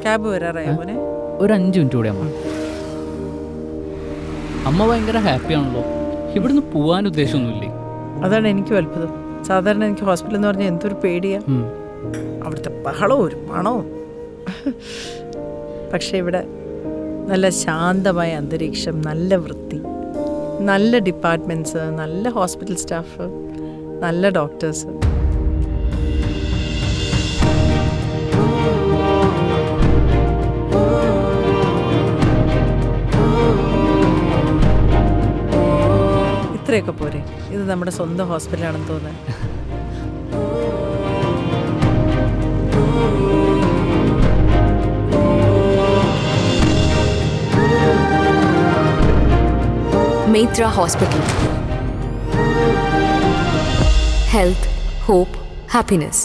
Cab വരാറായോ മോനെ? ഒരു 5 minute കൂടെ അമ്മ. അമ്മ ഭയങ്കര ഹാപ്പിയാണല്ലോ. ഇവിടുന്ന് പോവാൻ ഉദ്ദേശമൊന്നുമില്ലേ? അതാണ് എനിക്കും അത്ഭുതം. സാധാരണ എനിക്ക് ഹോസ്പിറ്റൽ എന്ന് പറഞ്ഞാൽ എന്തൊരു പേടിയാ. അവിടുത്തെ ബഹളവും ഒരു പണവും. പക്ഷെ ഇവിടെ നല്ല ശാന്തമായ അന്തരീക്ഷം, നല്ല വൃത്തി, നല്ല ഡിപ്പാർട്ട്മെൻറ്റ്സ്, നല്ല ഹോസ്പിറ്റൽ സ്റ്റാഫ്, നല്ല ഡോക്ടേഴ്സ്. ഇത്രയൊക്കെ പോരെ? ഇത് നമ്മുടെ സ്വന്തം ഹോസ്പിറ്റലാണെന്ന് തോന്നുന്നത്. Maitra Hospital. Health, hope, happiness.